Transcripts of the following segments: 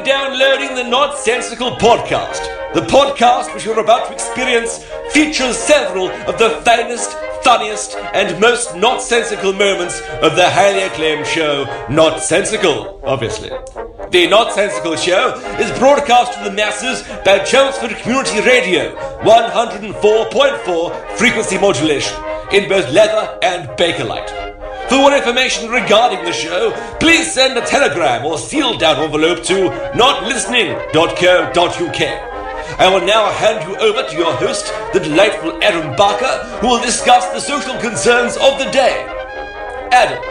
downloading the Nonsensical Podcast. The podcast which you're about to experience features several of the finest, funniest, and most nonsensical moments of the highly acclaimed show Nonsensical, obviously. The Nonsensical Show is broadcast to the masses by Chelmsford Community Radio, 104.4 frequency modulation, in both leather and Bakelite. For more information regarding the show, please send a telegram or sealed down envelope to notlistening.co.uk. I will now hand you over to your host, the delightful Adam Barker, who will discuss the social concerns of the day. Adam.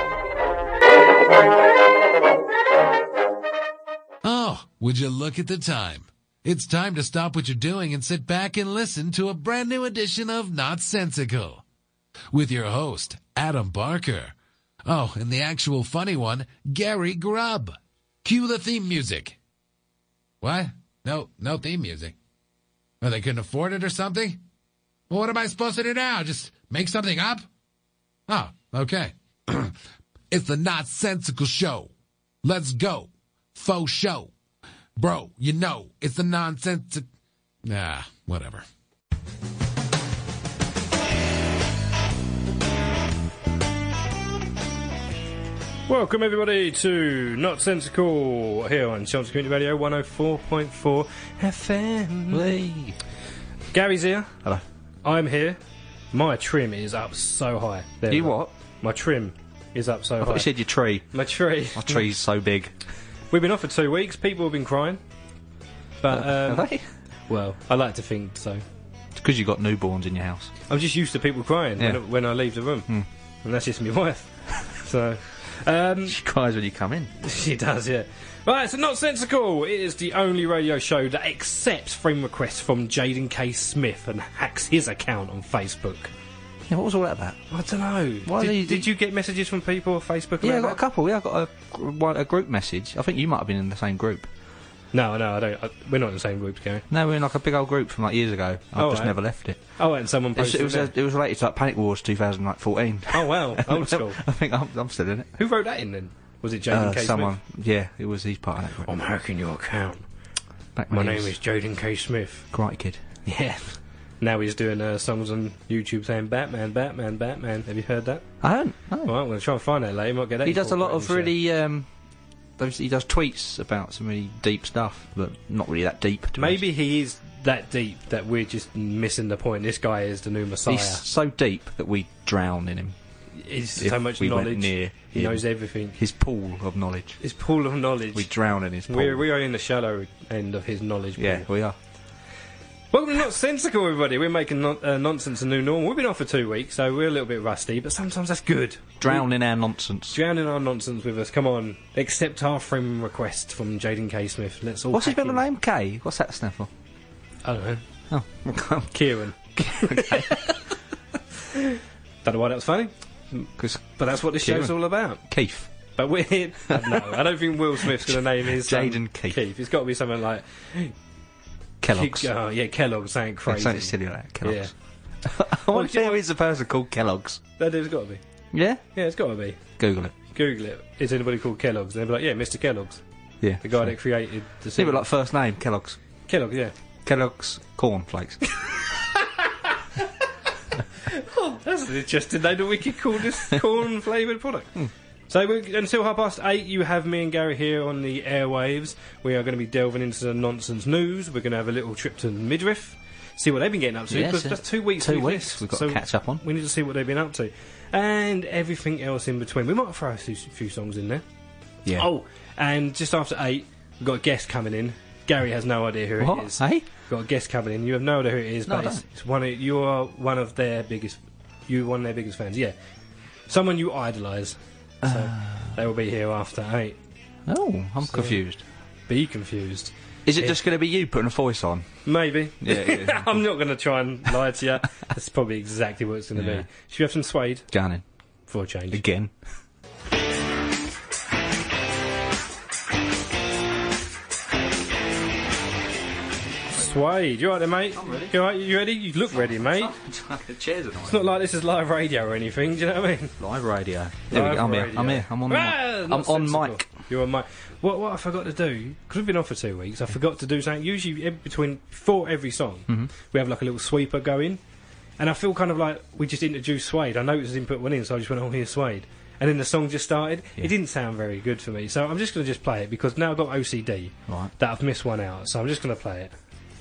Oh, would you look at the time? It's time to stop what you're doing and sit back and listen to a brand new edition of Nonsensical. With your host, Adam Barker. Oh, and the actual funny one, Gary Grubb. Cue the theme music. What? No theme music. Oh, they couldn't afford it or something? Well, what am I supposed to do now? Just make something up? Oh, okay. It's the Nonsensical Show. Let's go. Faux show. Bro, you know, it's the nonsensical... whatever. Welcome everybody to Nonsensical here on Chelmsford Community Radio 104.4 FM. Whee. Gary's here. Hello. I'm here. My trim is up so high. There You we go. what? My trim is up so I high. thought you said your tree. My tree. My tree's so big. We've been off for 2 weeks. People have been crying. But, Have they? well, I like to think so. It's because you've got newborns in your house. I'm just used to people crying Yeah. when I leave the room. And that's just my wife. So... She cries when you come in. She does, yeah. Right, so Nonsensical. It is the only radio show that accepts friend requests from Jaden K. Smith and hacks his account on Facebook. Yeah, what was all that about? I don't know. Why Did you get messages from people on Facebook Yeah, I about got a couple. Yeah, I got a group message. I think you might have been in the same group. that? No, I don't. We're not in the same group, Gary. No, we're in like a big old group from like years ago. I've just never left it. Oh, and someone posted It was related to like Panic Wars 2014. Oh, wow. Old school. I think I'm still in it. Who wrote that in then? Was it Jaden K. Someone. Smith? Yeah, it was. He's part of that group. I'm hacking your account. Back My when he name was is Jaden K. Smith. Karate Kid. Yeah. Now he's doing songs on YouTube saying Batman, Batman, Batman. Have you heard that? I haven't. No. Well, I'm going to try and find that later. Might get that. He does a lot of incorporated in the show. really. He does tweets about some really deep stuff, but not really that deep. to be honest. Maybe he is that deep that we're just missing the point. This guy is the new Messiah. He's so deep that we drown in him. He's If so much we went knowledge. near He him. knows everything. His pool of knowledge. His pool of knowledge. We drown in his pool. We are in the shallow end of his knowledge pool. Yeah, we are. Welcome to Nonsensical, everybody. We're making nonsense a new normal. We've been off for 2 weeks, so we're a little bit rusty, but sometimes that's good. Drown in our nonsense. Drowning our nonsense with us. Come on. Accept our friend request from Jaden K. Smith. Let's all What's his pack middle in. name? K? What's that stand for? I don't know. Oh, Kieran. Don't know why that was funny, because but that's what this Kieran. show's all about. Keith. But we're here. No, I don't think Will Smith's going to name his Jaden Keith. It's got to be something like Kellogg's. Oh, yeah, Kellogg's, something crazy. Something silly like that. Kellogg's. Yeah. I wonder if there is a person called Kellogg's. There's got to be. Yeah? Yeah, it's got to be. Google it. Google it. Is anybody called Kellogg's? And they'll be like, yeah, Mr. Kellogg's. Yeah. The guy that created the See, but like first name, Kellogg's. Kellogg's, yeah. Kellogg's cornflakes. Oh, that's an interesting name that we could call this corn-flavoured product. So until 8:30, you have me and Gary here on the airwaves. We are going to be delving into the nonsense news. We're going to have a little trip to midriff, see what they've been getting up to. Yes, Because that's 2 weeks. 2 weeks we've got to catch up on. We need to see what they've been up to. And everything else in between. We might throw a few songs in there. Yeah. Oh, and just after 8, we've got a guest coming in. Gary has no idea who What? it is. Hey? Got a guest coming in. You have no idea who it is, No, but I don't. it's one of, you are one of their biggest. You're one of their biggest fans. Yeah, someone you idolise. So they will be here after 8. Oh, I'm confused. Be confused. Is it just going to be you putting a voice on? Maybe. Yeah. I'm not going to try and lie to you. That's probably exactly what it's going to Yeah. be. Should we have some suede Gunning. for a change? Again. Suede, you alright there, mate? I'm ready. You alright? You ready? You look ready, mate. The chairs are nice. It's not like this is live radio or anything, do you know what I mean? Live radio. There we Live go. I'm radio. here. I'm on the mic. Not I'm on sensible. mic. You're on mic. What I forgot to do, because we've been off for 2 weeks, I forgot to do something. Usually, before every song, we have like a little sweeper going. And I feel kind of like we just introduced Suede. I noticed I didn't put one in, so I just went, oh, here's Suede. And then the song just started. Yeah. It didn't sound very good for me. So I'm just going to just play it, because now I've got OCD Right. that I've missed one out. So I'm just going to play it.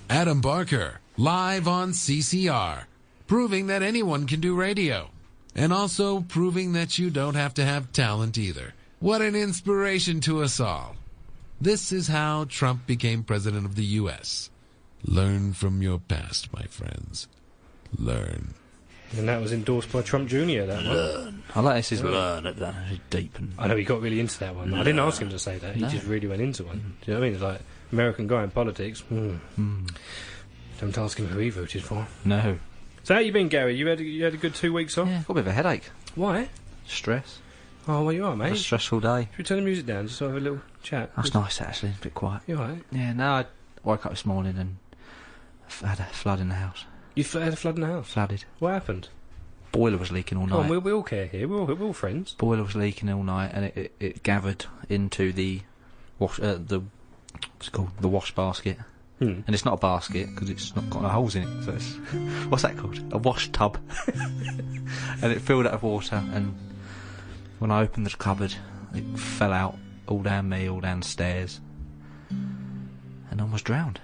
Adam Barker, live on CCR, proving that anyone can do radio. And also proving that you don't have to have talent either. What an inspiration to us all. This is how Trump became president of the U.S. Learn from your past, my friends. Learn. And that was endorsed by Trump Jr., that one. I like this is learn at that. It's deep and I know he got really into that one. I didn't ask him to say that. He No. just really went into one. Do you know what I mean? It's like, American guy in politics. Don't ask him who he voted for. no. So how you been, Gary? You had a good 2 weeks off? Yeah, got a bit of a headache. Why? Stress. Oh, well, you are, mate. A stressful day. Should we turn the music down just so I have a little chat? That's nice actually. It's a bit quiet. You alright? Yeah. No, I woke up this morning and had a flood in the house. You had a flood in the house? Flooded. What happened? Boiler was leaking all Come night. on, we all care here. We're all friends. Boiler was leaking all night, and it gathered into the wash. What's it called? The wash basket. And it's not a basket because it's not got no holes in it. So it's what's that called? A wash tub. And it filled out of water. And when I opened the cupboard, it fell out all down me, all down the stairs, and I almost drowned.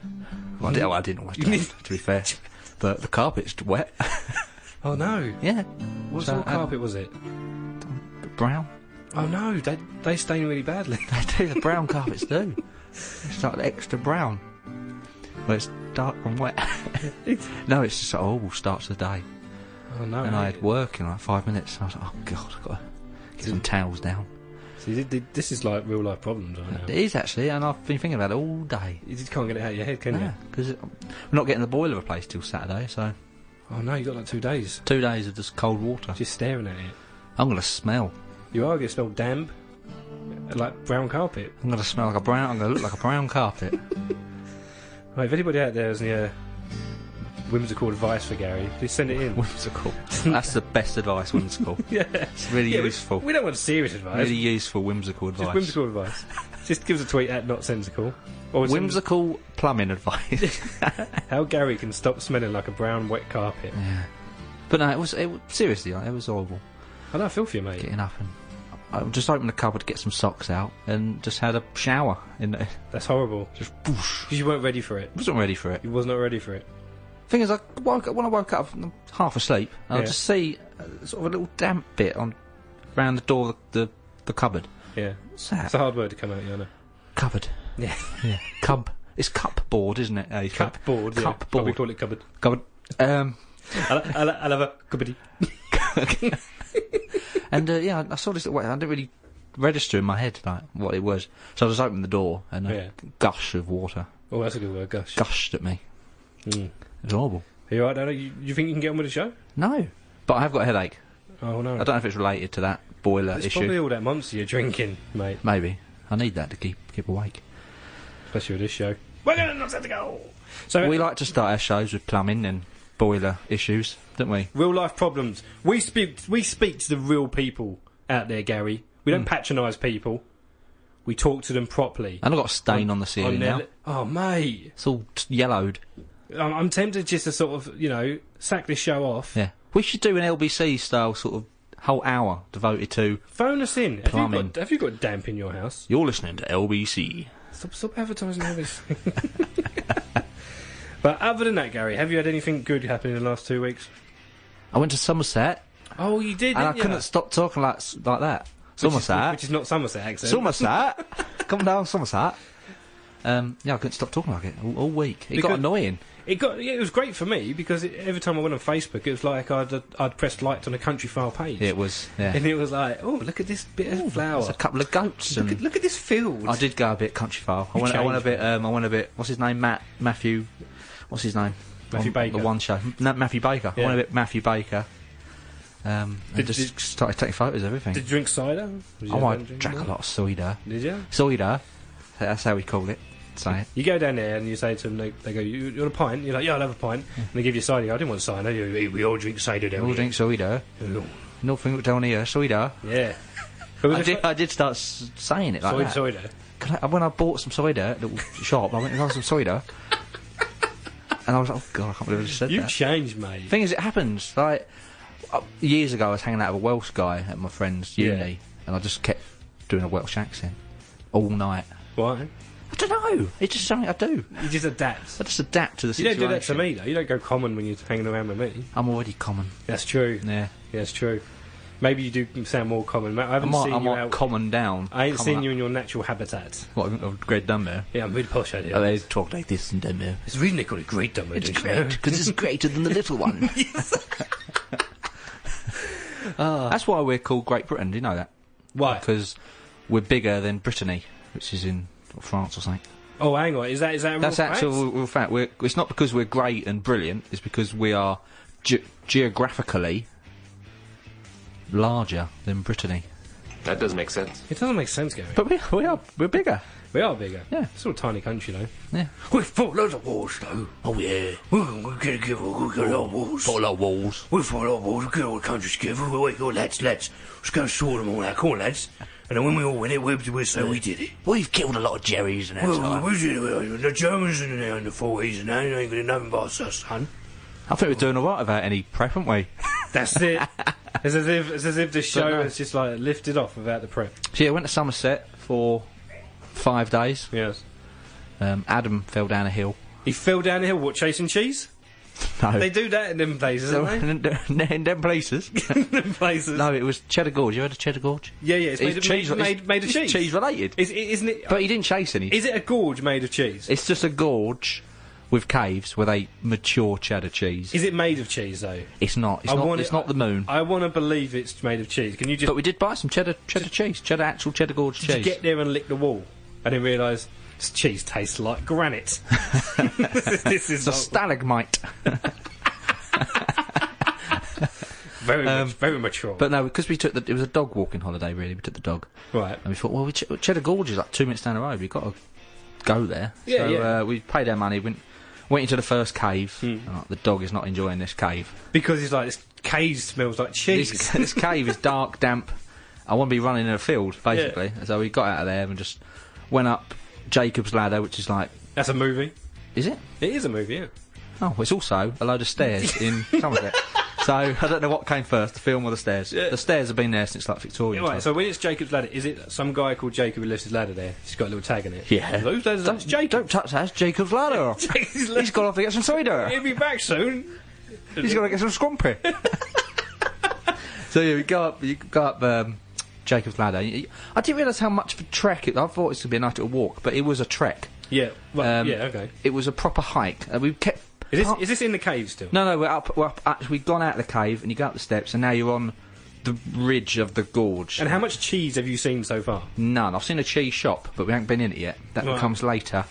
Well, I didn't almost drown, to be fair. But the carpet's wet. Oh, no. Yeah. What So, sort of carpet was it? Brown. Oh, no. They stain really badly. They do. The brown carpets do. It's like extra brown. Well, it's dark and wet. No, it's just a horrible start to the day. Oh, no. And I had work in like 5 minutes. And I was like, oh, God, I've got to get some towels down. See, this is like real life problems right now. It is actually, and I've been thinking about it all day. You just can't get it out of your head, can you? Because we're not getting the boiler replaced till Saturday, so Oh, no, you got like 2 days 2 days of just cold water. just staring at it. I'm going to smell. You are going to smell damp, like brown carpet. I'm going to smell like a brown. I'm going to look like a brown carpet. Right, if anybody out there has any whimsical advice for Gary, please send it in. Whimsical. That's the best advice, whimsical. Yeah. It's really useful. We don't want serious advice. Really useful, whimsical advice. Just whimsical advice. Just give us a tweet at Not Sensical. Or send us Whimsical plumbing advice. how Gary can stop smelling like a brown wet carpet. Yeah. But no, it was seriously, like, it was horrible. I don't feel for you, mate. Getting up and I just opened the cupboard to get some socks out and just had a shower in there. That's horrible. Just whoosh. Because you weren't ready for it. Wasn't ready for it. You was not ready for it. Thing is, when I woke up, I'm half asleep, and I Yeah. just see sort of a little damp bit around the door of the cupboard. Yeah. What's that? It's a hard word to come out, you know. Cupboard. Yeah. Yeah. It's cupboard, isn't it? Cupboard, yeah. Cupboard. But we call it cupboard. Cupboard. I love a cupboard. And yeah, I saw this. I didn't really register in my head like what it was, so I just opened the door and Yeah. a gush of water Oh, that's a good word, gosh. gushed at me. Mm. It was horrible. Are you alright, Dana? You think you can get on with the show? No, but I have got a headache. Oh, no. I don't know if it's related to that boiler It's issue. probably all that monster you're drinking, mate. Maybe I need that to keep awake. Especially with this show. We're going to Not Sensical! So, We like to start our shows with plumbing and boiler issues, don't we? real life problems. We speak to the real people out there, Gary. We don't patronise people. We talk to them properly. And I've got a stain on the ceiling now. Oh, mate. It's all yellowed. I'm tempted just to sort of, sack this show off. Yeah, we should do an LBC style sort of whole hour devoted to. Phone us in. Plumbing. Have you got damp in your house? You're listening to LBC. Stop advertising all this. But other than that, Gary, have you had anything good happen in the last 2 weeks? I went to Somerset. Oh, you did, And I didn't you? couldn't stop talking like that. Somerset. Which is not Somerset accent. Somerset. Come down, Somerset. Yeah, I couldn't stop talking like it all week. It got Because- annoying. It was great for me because every time I went on Facebook, it was like I'd pressed liked on a country file page. It was, yeah. And it was like, oh, look at this bit of flower. There's a couple of goats and Look at this field. I did go a bit country file. I You went a changed, bit. I went a bit. What's his name? Matthew. What's his name? Matthew On Baker. The one show. No, Matthew Baker. Yeah. I went a bit Matthew Baker. And just started taking photos of everything. Did you drink cider? I drank a lot of cider. Did you? Cider. That's how we call it. say it. You go down there and you say to them, they go, you want a pint? You're like, yeah, I'll have a pint. And they give you cider. I didn't want cider. We all drink cider down We all drink cider. Nothing down here, cider. Yeah. I did start saying it like that. Cider. When I bought some cider at the little shop, I went and got some cider. And I was like, oh God, I can't believe I just said that. You've changed, mate. Thing is, it happens. Like, years ago, I was hanging out with a Welsh guy at my friend's uni, and I just kept doing a Welsh accent all night. Why? I don't know. It's just something I do. You just adapt. I just adapt to the You situation. don't do that to me, though. You don't go common when you're hanging around with me. I'm already common. That's true. Yeah. Yeah, that's true. Maybe you do sound more common. I might common down. I ain't seen you in your natural habitat. What, I've Great Dunmere? Yeah, I'm really posh out here. Oh, they talk like this in Dunmere. It's the reason they call it Great Dunmere. It's great, because it's greater than the little one. That's why we're called Great Britain, do you know that? Why? Because we're bigger than Brittany, which is in France or something. Oh, hang on. Is that a real That's fact? actual real fact. It's not because we're great and brilliant, it's because we are geographically larger than Brittany. That does make sense. It doesn't make sense, Gary. But we're bigger. We are bigger. Yeah. It's still a tiny country, though. Yeah. We fought loads of wars, though. Oh yeah. We got a lot of wars. Fought a lot of walls. We fought a lot of wars. We got all the countries together. We go, lads. Let's go sort them all out. Come on, lads. And then when we all win it, we'll say we did it. We've killed a lot of Jerrys and that time. We did it. The Germans in the 40s, and now you ain't got nothing but us, son. I think we're doing alright without any prep, aren't we? That's it. It's as if the show has just like lifted off without the prep. So yeah, I went to Somerset for 5 days. Yes. Adam fell down a hill. He fell down the hill. What, chasing cheese? No. They do that in them places, don't they? In them places. them places. No, it was Cheddar Gorge. You heard of Cheddar Gorge? Yeah, it's made of cheese. It's cheese related. Isn't it? But he didn't chase any. Is it a gorge made of cheese? It's just a gorge with caves where they mature cheddar cheese. Is it made of cheese though? It's not. It's not the moon. I want to believe it's made of cheese. Can you just? But we did buy some cheddar cheese, actual Cheddar Gorge cheese. Did you get there and lick the wall and then realise this cheese tastes like granite? this is a stalagmite. Very mature. But no, because it was a dog walking holiday. Really, we took the dog. Right. And we thought, well, Cheddar Gorge is like 2 minutes down the road. We've got to go there. Yeah, so we paid our money. Went into the first cave. And, the dog is not enjoying this cave because he's like, this cave smells like cheese. This cave is dark, damp. I want to be running in a field, basically. Yeah. So we got out of there and just went up Jacob's Ladder, which is like... That's a movie. Is it? It is a movie, yeah. Oh, it's also a load of stairs in Somerset. So I don't know what came first, the film or the stairs. Yeah. The stairs have been there since like Victorian Right, time. so when it's Jacob's Ladder, is it some guy called Jacob who lifts his ladder there? He's got a little tag in it. Yeah. That's Jacob. Don't touch that, it's Jacob's Ladder. He's gone off to get some cider. He'll be back soon. He's got to get some scrumpy. So yeah, you go up Jacob's Ladder. I didn't realise how much of a trek I thought it was going to be a nice little walk, but it was a trek. Yeah, well, yeah, okay. It was a proper hike. We kept... Is this in the cave still? No, we're up. We've gone out of the cave, and you go up the steps, and now you're on the ridge of the gorge. And how much cheese have you seen so far? None. I've seen a cheese shop, but we haven't been in it yet. That comes later.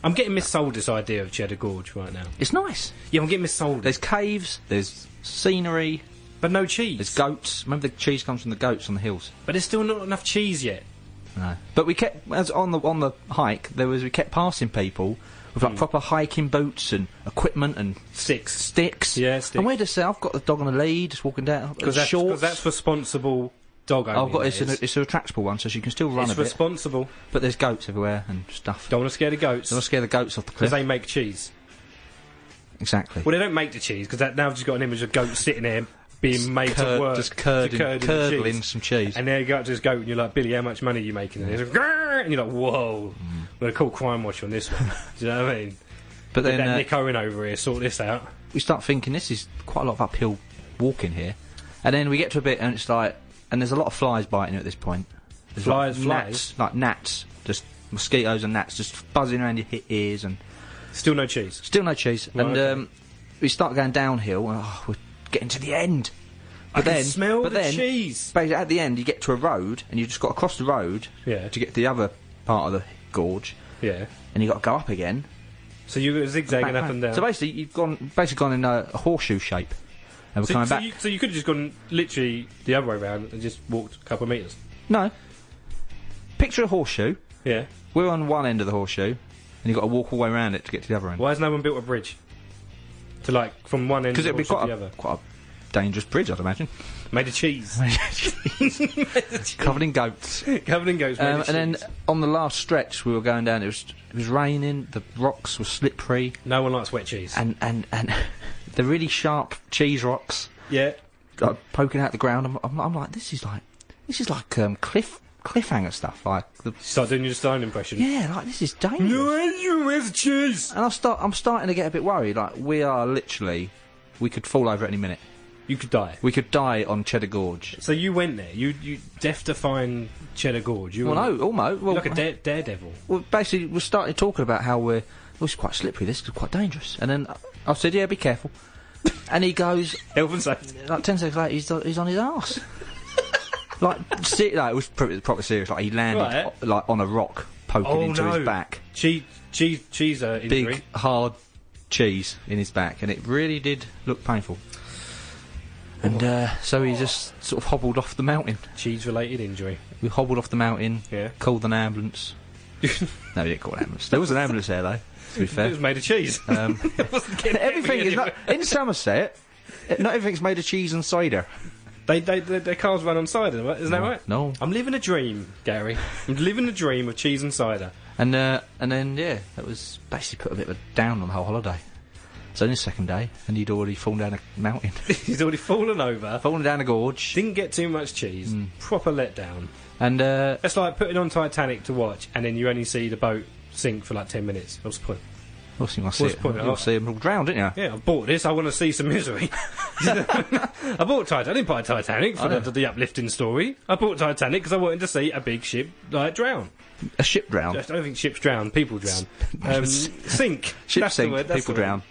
I'm getting missold this idea of Cheddar Gorge right now. It's nice. Yeah, I'm getting missold. There's caves, there's scenery. But no cheese. There's goats. Remember the cheese comes from the goats on the hills. But there's still not enough cheese yet. No. But we kept, as on the hike, we kept passing people with like proper hiking boots and equipment and sticks. Yeah, sticks. And we're just I've got the dog on a lead, just walking down. Because that's responsible dog owning. I've got it's a retractable one, so she can still run a bit. It's responsible. But there's goats everywhere and stuff. Don't want to scare the goats. Don't want to scare the goats off the cliff. Because they make cheese. Exactly. Well, they don't make the cheese because now I've just got an image of goats sitting there being made to work, just curdling some cheese. And then you go up to this goat and you're like, Billy, how much money are you making? And he's like, grrr! And you're like, whoa, I'm going to call Crime Watch on this one. Do you know what I mean? But then Nick Owen over here, sort this out. We start thinking this is quite a lot of uphill walking here, and then we get to a bit and it's like, and there's a lot of flies biting you at this point. There's flies, like gnats, just mosquitoes and gnats just buzzing around your ears, and still no cheese. Right, and okay. We start going downhill. And, we're getting to the end. But I can smell the cheese. Basically, at the end, you get to a road, and you've just got to cross the road to get to the other part of the gorge. Yeah. And you've got to go up again. So you're zigzagging up and down. So basically, you've gone in a horseshoe shape. And we're coming back. So you could have just gone literally the other way around and just walked a couple of metres? No. Picture a horseshoe. Yeah. We're on one end of the horseshoe. and you've got to walk all the way around it to get to the other end. Why has no one built a bridge? To, like, from one end to Because it'd be the other? quite a dangerous bridge, I'd imagine. Made of cheese. Covered in goats. Covered in goats, And then on the last stretch we were going down, it was raining, the rocks were slippery. No one likes wet cheese. And the really sharp cheese rocks. Yeah. Like, poking out the ground. I'm like, this is like cliffhanger stuff. Like, Start doing your Stone impression. yeah, like, this is dangerous. No, where's the cheese? And I'm starting to get a bit worried. Like, we could fall over any minute. You could die. We could die on Cheddar Gorge. So you went there. You deaf to find Cheddar Gorge. You Well, no, almost. Well, like a daredevil. well, basically, we started talking about how it's quite slippery. This is quite dangerous. And then I said, "Yeah, be careful." And he goes, Health and safety. like 10 seconds later, he's on his arse. It was proper serious. Like, he landed Right. like on a rock, poking into his back. Cheese injury. Big hard cheese in his back, and it really did look painful. And so he just sort of hobbled off the mountain. Cheese-related injury. We hobbled off the mountain, Yeah. called an ambulance. No, we didn't call an ambulance. There was an ambulance there, though, to be It fair. was made of cheese. It wasn't getting Everything is anywhere. not... In Somerset, not everything's made of cheese and cider. Their cars run on cider, isn't that right? No. I'm living a dream, Gary. I'm living a dream of cheese and cider. And then, yeah, that was basically put a bit of a down on the whole holiday. It's only the second day, and he'd already fallen down a mountain. He's already fallen over. Fallen down a gorge. Didn't get too much cheese. Proper letdown. And, It's like putting on Titanic to watch, and then you only see the boat sink for like 10 minutes. What's the point? What's the What's the point? You'll see them all drowned, didn't you? Yeah, I bought this. I want to see some misery. I bought Titanic. I didn't buy Titanic for the uplifting story. I bought Titanic because I wanted to see a big ship like drown. A ship drowned. I don't think ships drown. People drown. Sink. Ship That's the sink, word, that's people the word. drown.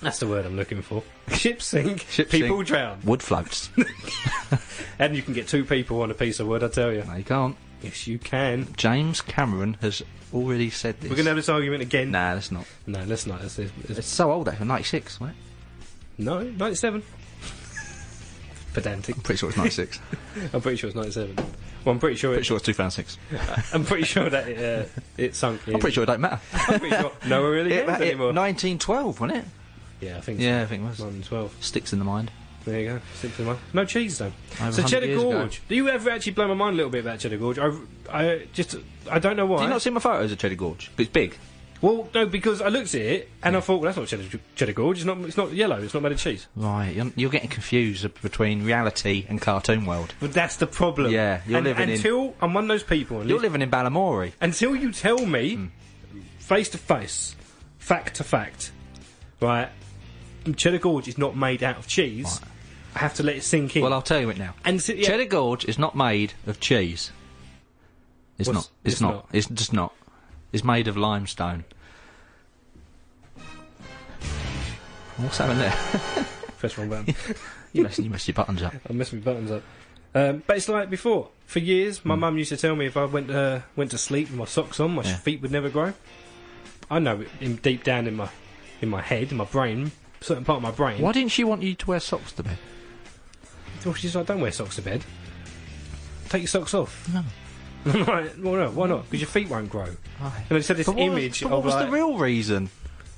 That's the word I'm looking for. Ship sink. Ship people sink. drown. Wood floats. And you can get two people on a piece of wood. I tell you. No, you can't. Yes, you can. James Cameron has already said this. We're going to have this argument again. Nah, that's not. No, let's not. It's so old, actually. 96, wasn't it? No, 97. Pedantic. I'm pretty sure it's 96. I'm pretty sure it's 97. Well, I'm pretty sure Pretty sure it's 2006. I'm pretty sure that it sunk in. I'm pretty sure it don't matter. I'm pretty sure no one really cares anymore. 1912, wasn't it? Yeah, I think so. Yeah, I think it was. 112. Sticks in the mind. There you go. 6 in one. No cheese though. Over So 100 Cheddar years ago. Gorge. Do you ever actually blow my mind a little bit about Cheddar Gorge? I don't know why. Did you not see my photos of Cheddar Gorge? It's big. Well, no, because I looked at it and I thought, well, that's not Cheddar Gorge. It's not yellow. It's not made of cheese. Right, you're getting confused between reality and cartoon world. But that's the problem. Yeah, you're living in... until I'm one of those people. You're living in Balamory. Until you tell me, face to face, fact to fact, right? Cheddar Gorge is not made out of cheese. Right. I have to let it sink in. Well, I'll tell you it now. And so, yeah, Cheddar Gorge is not made of cheese. It's What's- not. It's it's not. not? It's just not. It's made of limestone. What's happening there? press wrong button. you messed your buttons up. I messed my buttons up. But it's like before. For years, my mum used to tell me if I went to sleep with my socks on, my feet would never grow. I know it deep down in my head, in my brain, certain part of my brain. Why didn't she want you to wear socks to bed? Well, she's like, don't wear socks to bed. Take your socks off. No. Right, well, no, why not? Because your feet won't grow. Right. And I said this But what image what of was like, the real reason?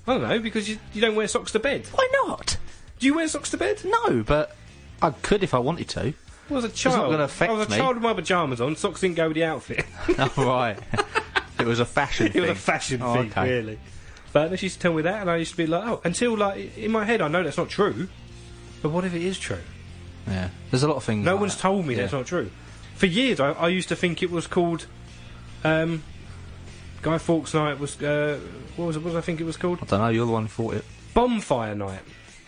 I don't know, because you don't wear socks to bed. Why not? Do you wear socks to bed? No, but I could if I wanted to. I was a child. not gonna affect I was a me. child with my pyjamas on. Socks didn't go with the outfit. Oh, right. It was a fashion It thing. was a fashion Oh, thing, okay. really. But then she used to tell me that, and I used to be like, oh, until like in my head, I know that's not true. But what if it is true? Yeah. There's a lot of things. No like one's that. told me Yeah. that's not true. For years, I used to think it was called. Guy Fawkes Night was. What was it? What did I think it was called? I don't know. You're the one who thought it. Bonfire Night.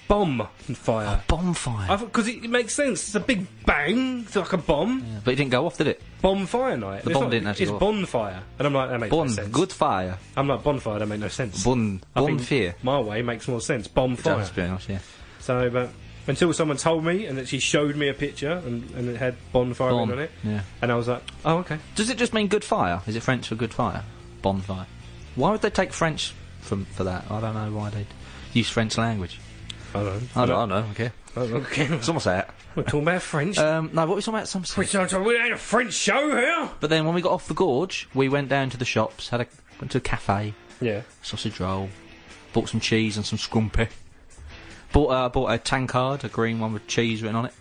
Bonfire. Bonfire. Because it makes sense. It's a big bang. It's like a bomb. Yeah, but it didn't go off, did it? Bonfire Night. The It's bomb not- didn't actually It's go off. bonfire. And I'm like, that makes no sense. Good fire. I'm like, bonfire, that makes no sense. I think Bonfire. My way makes more sense. It Bonfire. does, to be honest, yeah. So, but until someone told me and that she showed me a picture and it had bonfire written on it, Yeah. and I was like, oh, okay. Does it just mean good fire? Is it French for good fire? Bonfire. Why would they take French for that? I don't know why they'd use French language. I don't know. I don't know. Okay. Okay. Someone say it. We're talking about French. No, what were we talking about? We ain't a French show here. But then when we got off the gorge, we went down to the shops, went to a cafe, Yeah. Sausage roll. Bought some cheese and some scrumpy. Bought a tankard, a green one with cheese written on it.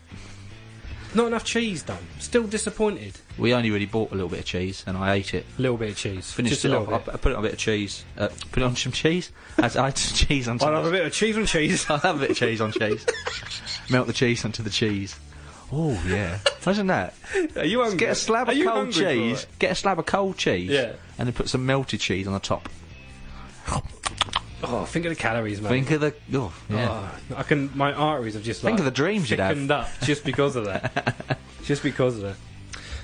Not enough cheese done. Still disappointed. We only really bought a little bit of cheese, and I ate it. A little bit of cheese. Finished Just it a off. little bit. I put it on a bit of cheese. Put it on some cheese. I had some cheese on. I'll have a bit of cheese on cheese. I'll have a bit of cheese on cheese. Melt the cheese onto the cheese. Oh yeah, imagine that. Are you hungry? Get a slab of cold cheese. Get a slab of cold cheese. Yeah. And then put some melted cheese on the top. Oh, think of the calories, mate. Think of the. Oh, yeah. Oh, my arteries have just Think of the dreams you'd have. thickened up just because of that. Just because of that.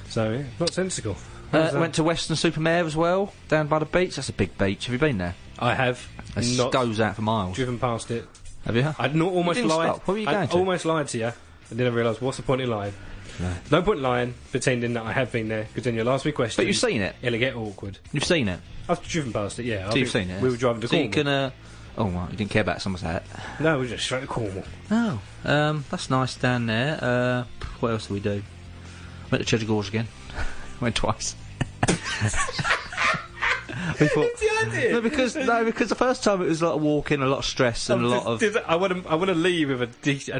So, yeah, not sensical. Went to Weston-super-Mare as well, down by the beach. That's a big beach. Have you been there? I have. It Not goes out for miles. driven past it. Have you? I'd not almost didn't lied. stop. Where were you going I to? almost lied to you. And then I realised, what's the point in lying? No point in lying, pretending that I have been there, because then you'll ask me questions. But you've seen it. It'll get awkward. You've seen it. I've driven past it, yeah. So you've seen it. We were driving to so Cornwall. you can. Oh, right, you didn't care about Somerset. No, we were just straight to Cornwall. Oh, that's nice down there. What else did we do? Went to Cheddar Gorge again. Went twice. We thought, no, because the first time it was a lot of walking, a lot of stress, and a lot of. I want to leave with a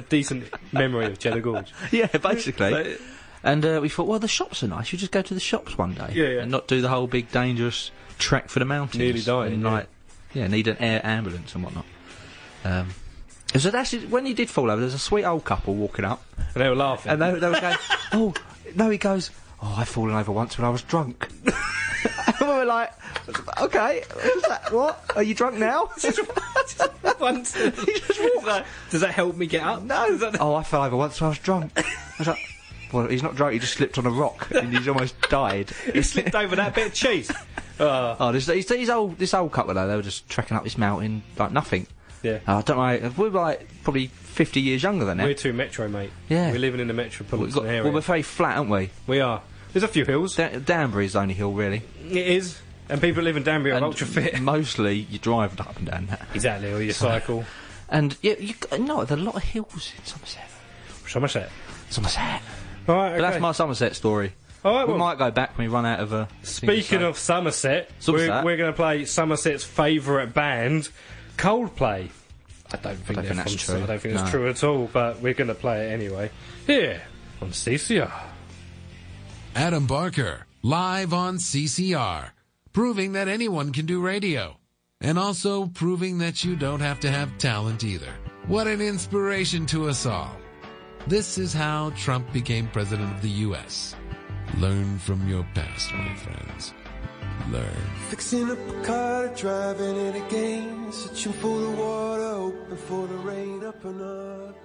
decent memory of Cheddar Gorge. Yeah, basically. And we thought, well, the shops are nice. You just go to the shops one day, Yeah. and not do the whole big dangerous trek for the mountains. Nearly dying, and, like, need an air ambulance and whatnot. So actually, when he did fall over, there was a sweet old couple walking up, And they were laughing. and they were going, "Oh no!" He goes, "Oh, I've fallen over once when I was drunk." And we were like, "Okay, what? Are you drunk now?" Once. Does that help me get up? No. Oh, I fell over once when I was drunk. I was like, well, he's not drunk. He just slipped on a rock and he's almost died. He slipped over that bit of cheese. Oh, this old couple though, they were just trekking up this mountain like nothing. Yeah. I don't know. We're like probably 50 years younger than them. We're too metro, mate. Yeah. We're living in the metropolitan area. Well, we're very flat, aren't we? We are. There's a few hills. Danbury's the only hill, really. It is. And people that live in Danbury are ultra fit. Mostly you drive up and down that. Exactly, or you cycle. And yeah, no, there are a lot of hills in Somerset. Somerset. All right, okay. But that's my Somerset story. All right, We well, might go back when we run out of speaking of Somerset, we're going to play Somerset's favourite band, Coldplay. I don't think that's true. I don't think that's true at all, but we're going to play it anyway. Here on CCR. Adam Barker, live on CCR, proving that anyone can do radio. And also proving that you don't have to have talent either. What an inspiration to us all. This is how Trump became president of the U.S. Learn from your past, my friends. Learn. Fixing up a car, driving it again, searching for the water, hoping for the rain up and up.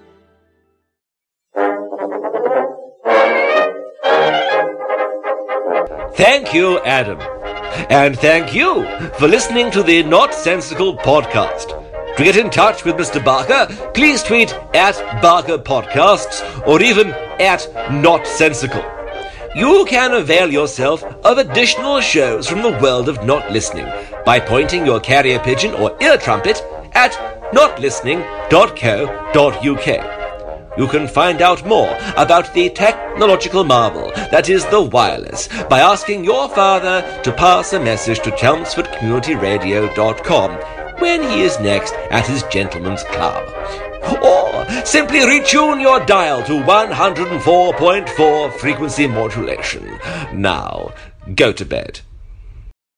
Thank you, Adam. And thank you for listening to the Not Sensical podcast. To get in touch with Mr. Barker, please tweet at Barker Podcasts or even at Not Sensical. You can avail yourself of additional shows from the world of not listening by pointing your carrier pigeon or ear trumpet at notlistening.co.uk. You can find out more about the technological marvel that is the wireless by asking your father to pass a message to ChelmsfordCommunityRadio.com when he is next at his gentleman's club. Or simply retune your dial to 104.4 frequency modulation. Now, go to bed.